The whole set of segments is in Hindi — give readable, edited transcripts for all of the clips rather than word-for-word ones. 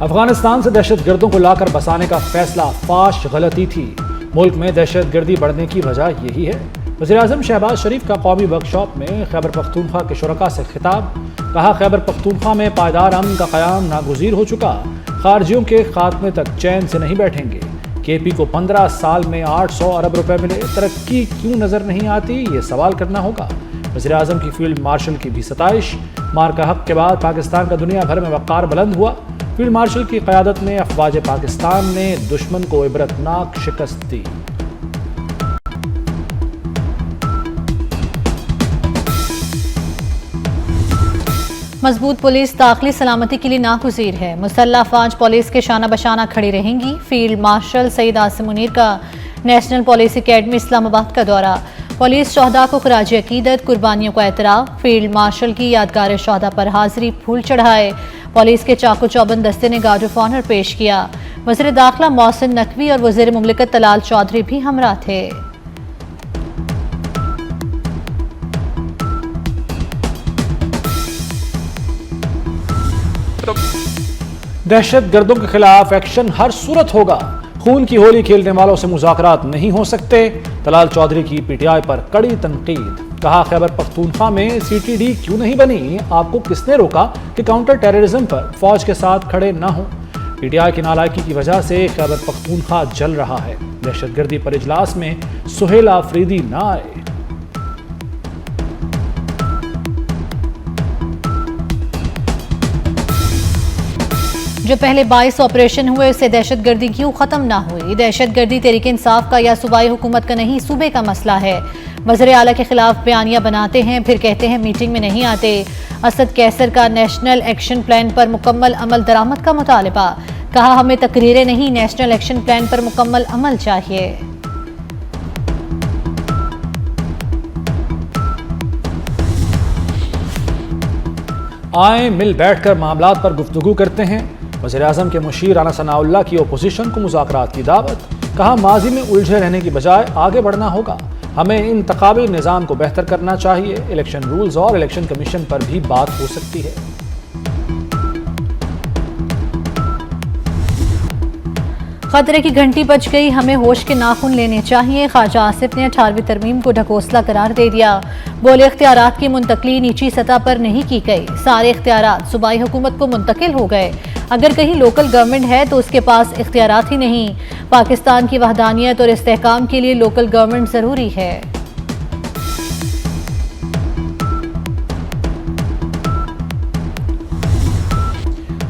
अफगानिस्तान से दहशत गर्दों को लाकर बसाने का फैसला फाश गलती थी। मुल्क में दहशत गर्दी बढ़ने की वजह यही है। वज़ीर-ए-आज़म शहबाज शरीफ का कौमी वर्कशॉप में खैबर पख्तूनख्वा के शुरका से खिताब। कहा, खैबर पख्तूनख्वा में पायदार अमन का क़याम नागुज़ीर हो चुका। खारजियों के खात्मे तक चैन से नहीं बैठेंगे। KP को 15 साल में 800 अरब रुपए मिले, तरक्की क्यों नजर नहीं आती, ये सवाल करना होगा। वज़ीर-ए-आज़म की फील्ड मार्शल की भी सताइश। मार्का हक के बाद पाकिस्तान का दुनिया भर में वक़ार बुलंद हुआ। फील्ड मार्शल की क़यादत में अफ़वाज पाकिस्तान ने दुश्मन को इबरतनाक शिकस्त दी। मजबूत पुलिस दाखिली सलामती के लिए नागुज़ीर है। मुसल्लह अफ़वाज पुलिस के शाना बशाना खड़ी रहेंगी। फील्ड मार्शल सईद आसिम मुनीर का नेशनल पुलिस अकेडमी इस्लामाबाद का दौरा। पुलिस शहदा को खराज अकीदत, कुर्बानियों को एतराफ़। फील्ड मार्शल की यादगार शहदा पर हाजिरी, फूल चढ़ाए। पुलिस के चाकू चौबंद दस्ते ने गार्ड ऑफ ऑनर पेश किया। वज़ीर दाखिला मोहसिन नकवी और वज़ीर मुमलिकत तलाल चौधरी भी हमरा थे। दहशत गर्दों के खिलाफ एक्शन हर सूरत होगा। खून की होली खेलने वालों से मुज़ाकरात नहीं हो सकते। तलाल चौधरी की PTI पर कड़ी तनकीद। कहा, खैबर पख्तूनख्वा में CTD क्यों नहीं बनी, आपको किसने रोका कि काउंटर टेररिज्म पर फौज के साथ खड़े न हो। PTI की नालायकी की वजह से खैबर पख्तूनख्वा जल रहा है। दहशतगर्दी पर इजलास में सुहेल आफरीदी न आए। जो पहले 22 ऑपरेशन हुए उससे दहशतगर्दी क्यों खत्म ना हुई। दहशतगर्दी तहरीक इंसाफ का या सूबाई हुकूमत का नहीं, सूबे का मसला है। वज़ीर आला के खिलाफ बयानियां बनाते हैं, फिर कहते हैं मीटिंग में नहीं आते। असद कैसर का नेशनल एक्शन प्लान पर मुकम्मल अमल दरामद का मुतालबा। कहा, हमें तकरीरें नहीं, नेशनल एक्शन प्लान पर मुकम्मल अमल चाहिए। आए मिल बैठकर मामलात पर गुफ्तगू करते हैं। वज़ीर-ए-आज़म के मुशीर राना सनाउल्लाह की ओपोजिशन को मुज़ाकरात की दावत। कहा, माजी में उलझे रहने की बजाय आगे बढ़ना होगा। हमें इंतखाबी निज़ाम को बेहतर करना चाहिए। इलेक्शन रूल्स और इलेक्शन कमीशन पर भी बात हो सकती है। खतरे की घंटी बज गई, हमें होश के नाखून लेने चाहिए। ख्वाजा आसिफ ने 18वीं तरमीम को ढकोसला करार दे दिया। बोले, इख्तियारात की मुंतकली नीची सतह पर नहीं की गई, सारे इख्तियारात सूबाई हुकूमत को मुंतकिल हो गए। अगर कहीं लोकल गवर्नमेंट है तो उसके पास इख्तियारात ही नहीं। पाकिस्तान की वहदानियत और इस्तेहकाम के लिए लोकल गवर्नमेंट जरूरी है।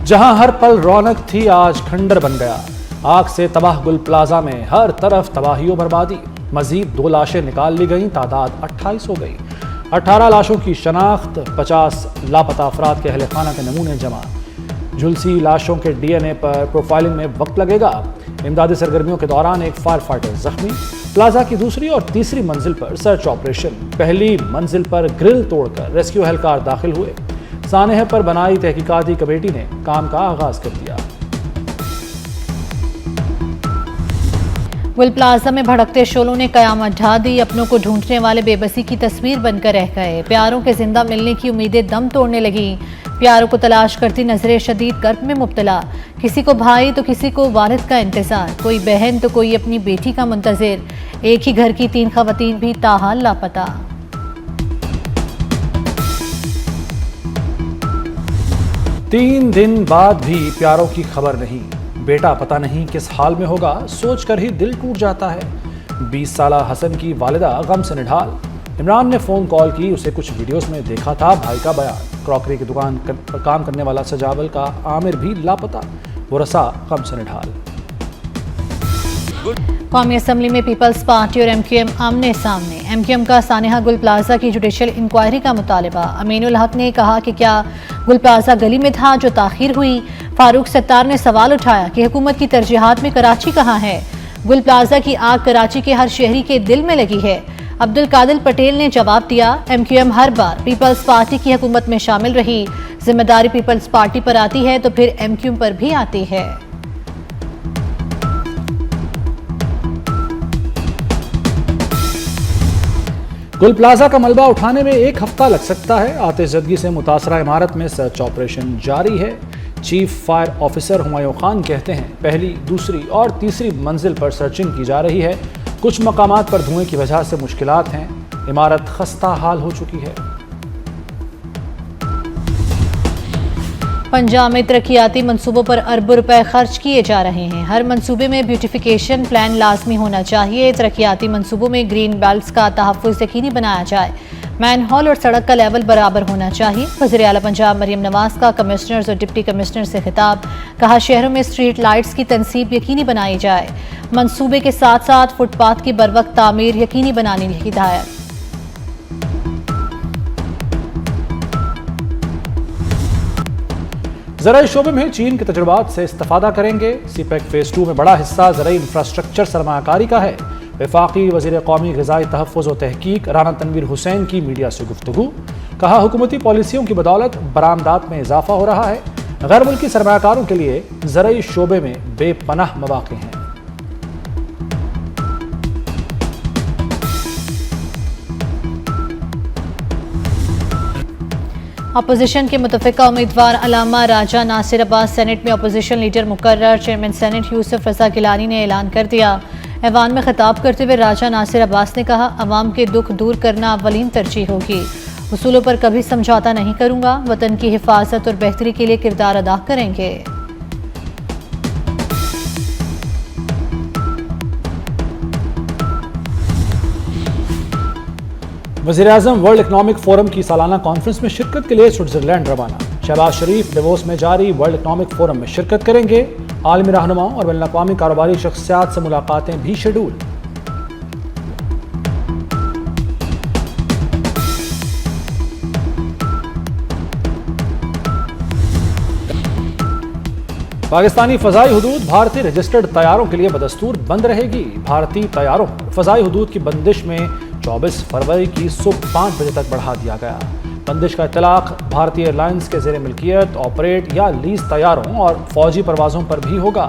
जहां हर पल रौनक थी, आज खंडर बन गया। आग से तबाह गुल प्लाजा में हर तरफ तबाही और बर्बादी। मजीद 2 लाशें निकाल ली गईं, तादाद 28 हो गई। 18 लाशों की शनाख्त, 50 लापता अफराद के अहले खाना के नमूने जमा। झुलसी लाशों के DNA पर प्रोफाइलिंग में वक्त लगेगा। इमदादी सरगर्मियों के दौरान एक फायर फाइटर जख्मी। प्लाजा की दूसरी और तीसरी मंजिल पर सर्च ऑपरेशन। पहली मंजिल पर ग्रिल तोड़कर रेस्क्यू एहलकार दाखिल हुए। सानेह पर बनाई तहकीकाती कमेटी ने काम का आगाज कर दिया। गुल प्लाजा में भड़कते शोलों ने कयामत ढा दी। अपनों को ढूंढने वाले बेबसी की तस्वीर बनकर रह गए। प्यारों के जिंदा मिलने की उम्मीदें दम तोड़ने लगी। प्यारों को तलाश करती नजरें शदीद कर्ब में मुब्तला। किसी को भाई तो किसी को वालिद का इंतजार, कोई बहन तो कोई अपनी बेटी का मुंतजिर। एक ही घर की 3 खवातीन भी ताहाल लापता। तीन दिन बाद भी प्यारों की खबर नहीं। बेटा पता नहीं किस हाल में होगा, सोचकर ही दिल टूट जाता है। 20 साला हसन की वालिदा गम से निढाल। इमरान ने फ़ोन कॉल की, उसे कुछ वीडियोस में देखा था भाई का बयान। क्रॉकरी की दुकान पर काम करने वाला सजावल का आमिर भी लापता। वो रसा गम से निढाल। कौमी असम्बली में पीपल्स पार्टी और MQM आमने सामने। MQM का सानेहा गुल प्लाजा की जुडिशल इंक्वायरी का मुतालबा। अमीनुल हक ने कहा कि क्या गुल प्लाजा गली में था जो ताखीर हुई। फारूक सत्तार ने सवाल उठाया कि हुकूमत की तरजीहात में कराची कहाँ है। गुल प्लाजा की आग कराची के हर शहरी के दिल में लगी है। अब्दुल कादिर पटेल ने जवाब दिया, MQM हर बार पीपल्स पार्टी की हुकूमत में शामिल रही। जिम्मेदारी पीपल्स पार्टी पर आती है तो फिर MQM पर भी आती है। गुल प्लाजा का मलबा उठाने में 1 हफ्ता लग सकता है। आतिशज़दगी से मुतासरा इमारत में सर्च ऑपरेशन जारी है। Chief fire officer Humayun Khan कहते हैं, पहली, दूसरी और तीसरी मंजिल पर सर्चिंग की जा रही है। कुछ मकामात पर धुएं की वजह से मुश्किलात हैं। इमारत खस्ता हाल हो चुकी है। पंजाब में तरक्याती मंसूबों पर अरबों रुपए खर्च किए जा रहे हैं। हर मंसूबे में ब्यूटिफिकेशन प्लान लाजमी होना चाहिए। तरक्याती मंसूबों में ग्रीन बेल्ट्स का तहफ़्फ़ुज़ यकीनी बनाया जाए। मैन हॉल और सड़क का लेवल बराबर होना चाहिए। वज़ीर आला पंजाब मरियम नवाज का कमिश्नर्स और डिप्टी कमिश्नर से खिताब, कहा शहरों में स्ट्रीट लाइट्स की तनसीब यकीनी बनाई जाए। मंसूबे के साथ साथ फुटपाथ की बरवक्त तामीर यकीनी बनाने की हिदायत। ज़राई शोबे में चीन के तजुर्बात से इस्तेफादा करेंगे। सीपेक फेज़ 2 में बड़ा हिस्सा ज़राई इंफ्रास्ट्रक्चर सरमाकारी का है। वफाकी वज़ीर कौमी ग़िज़ाई तहफ़्फ़ुज़ व तहक़ीक़ राना तनवीर हुसैन की मीडिया से गुफ्तगू, कहा हुकूमती पॉलिसियों की बदौलत बरामदात में इजाफा हो रहा है। गैर मुल्की सरमाकारों के लिए ज़राई शोबे में बेपनाह मौक़े हैं। अपोजिशन के मुतफ़िका उम्मीदवार अलामा राजा नासिर अब्बास सेनेट में अपोजिशन लीडर मुकर्रर। चेयरमैन सेनेट यूसुफ रज़ा गिलानी ने ऐलान कर दिया। ऐवान में खिताब करते हुए राजा नासिर अब्बास ने कहा, अवाम के दुख दूर करना अव्वलीन तरजीह होगी। उसूलों पर कभी समझौता नहीं करूंगा। वतन की हिफाजत और बेहतरी के लिए किरदार अदा करेंगे। वज़ीर-ए-आज़म वर्ल्ड इकनॉमिक फोरम की सालाना कॉन्फ्रेंस में शिरकत के लिए स्विट्ज़रलैंड रवाना। शहबाज शरीफ डेवोस में जारी वर्ल्ड इकनॉमिक फोरम में शिरकत करेंगे। आलमी रहनुमाओं और बैनुल-अक़वामी कारोबारी शख्सियात से मुलाकातें भी शेड्यूल। पाकिस्तानी फ़ज़ाई हुदूद भारतीय रजिस्टर्ड तैयारों के लिए बदस्तूर बंद रहेगी। भारतीय तैयारों पर फ़ज़ाई हुदूद की बंदिश में 24 फरवरी की सुबह 5 बजे तक बढ़ा दिया गया। बंदिश का इतलाक़ भारतीय एयरलाइंस के ज़ेर मिल्कियत, ऑपरेट या लीज तैयारों और फौजी परवाज़ों पर भी होगा।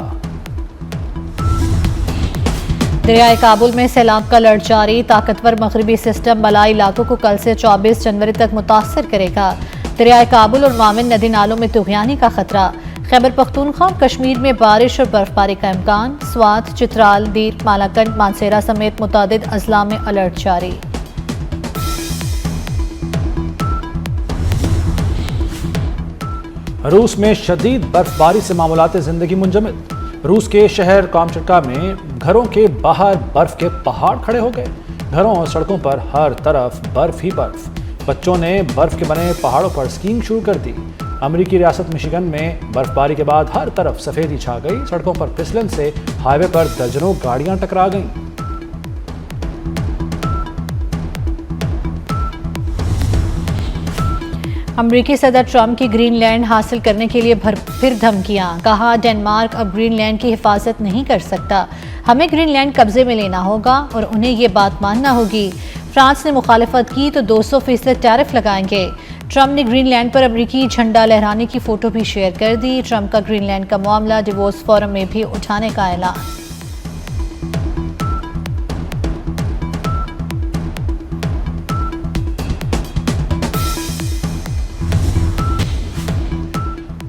दरियाए काबुल में सैलाब का अलर्ट जारी। ताकतवर मगरबी सिस्टम बलाई इलाकों को कल से 24 जनवरी तक मुतासर करेगा। दरियाए काबुल और माविन नदी नालों में तुग़यानी का खतरा। खैबर पख्तूनख्वा और कश्मीर में बारिश और बर्फबारी का इम्कान। स्वात, चित्राल, दीर, मालाकंड, मानसेरा समेत मुतादिद अजला में अलर्ट जारी। रूस में शदीद बर्फबारी से मामूलात ज़िंदगी मुंजमद। रूस के शहर कामचटका में घरों के बाहर बर्फ के पहाड़ खड़े हो गए। घरों और सड़कों पर हर तरफ बर्फ ही बर्फ। बच्चों ने बर्फ के बने पहाड़ों पर स्कीइंग शुरू कर दी। अमेरिकी रियासत मिशिगन में बर्फबारी के बाद हर तरफ सफेदी छा गई। सड़कों पर फिसलन से हाईवे पर दर्जनों गाड़ियां टकरा गईं। अमेरिकी सदर ट्रंप की ग्रीनलैंड हासिल करने के लिए फिर धमकियां। कहा, डेनमार्क अब ग्रीनलैंड की हिफाजत नहीं कर सकता। हमें ग्रीनलैंड कब्जे में लेना होगा और उन्हें ये बात मानना होगी। फ्रांस ने मुखालिफत की तो 200% टैरिफ लगाएंगे। ट्रंप ने ग्रीनलैंड पर अमेरिकी झंडा लहराने की फोटो भी शेयर कर दी। ट्रंप का ग्रीनलैंड का मामला डिवोर्स फोरम में भी उठाने का ऐलान।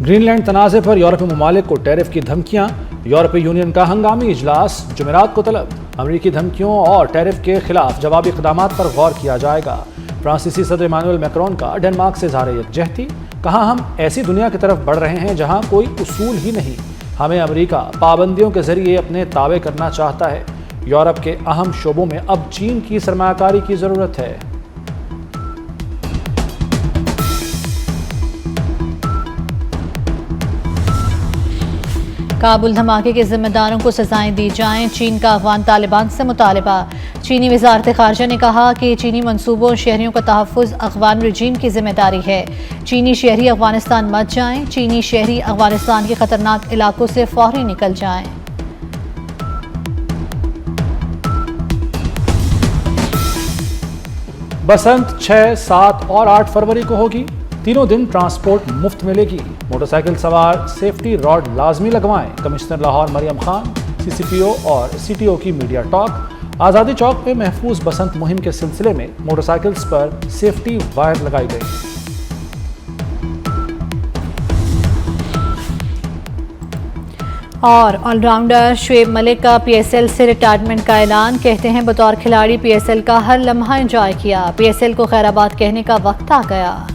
ग्रीनलैंड तनाज़े पर यूरोपीय ममालिक को टैरिफ की धमकियां। यूरोपीय यूनियन का हंगामी इजलास जुमेरात को तलब। अमेरिकी धमकियों और टैरिफ के खिलाफ जवाबी इक़दामात पर गौर किया जाएगा। फ्रांसीसी सदर इमानुएल मैक्रोन का डेनमार्क से इज़हार यकजहती। कहा, हम ऐसी दुनिया की तरफ बढ़ रहे हैं जहां कोई उसूल ही नहीं। हमें अमेरिका पाबंदियों के जरिए अपने ताबे करना चाहता है। यूरोप के अहम शोबों में अब चीन की सरमाकारी की ज़रूरत है। काबुल धमाके के जिम्मेदारों को सजाएं दी जाएं। चीन का अफगान तालिबान से मुतालबा। चीनी वज़ारत ख़ारजा ने कहा कि चीनी मंसूबों और शहरियों का तहफ़्फ़ुज़ अफ़गान रजीम की जिम्मेदारी है। चीनी शहरी अफ़गानिस्तान मत जाएं। चीनी शहरी अफ़गानिस्तान के ख़तरनाक इलाकों से फौरी निकल जाएं। बसंत 6, 7 और 8 फरवरी को होगी। तीनों दिन ट्रांसपोर्ट मुफ्त मिलेगी। मोटरसाइकिल सवार सेफ्टी रॉड लाजमी लगवाएं। कमिश्नर लाहौर मरियम खान, CCPO और CTO की मीडिया टॉक। आज़ादी चौक में महफूज बसंत मुहिम के सिलसिले में मोटरसाइकिल्स पर सेफ्टी वायर लगाई गई। और ऑलराउंडर शुएब मलिक का पीएसएल से रिटायरमेंट का ऐलान। कहते हैं बतौर खिलाड़ी पीएसएल का हर लम्हा एंजॉय किया, पीएसएल को खैराबाद कहने का वक्त आ गया।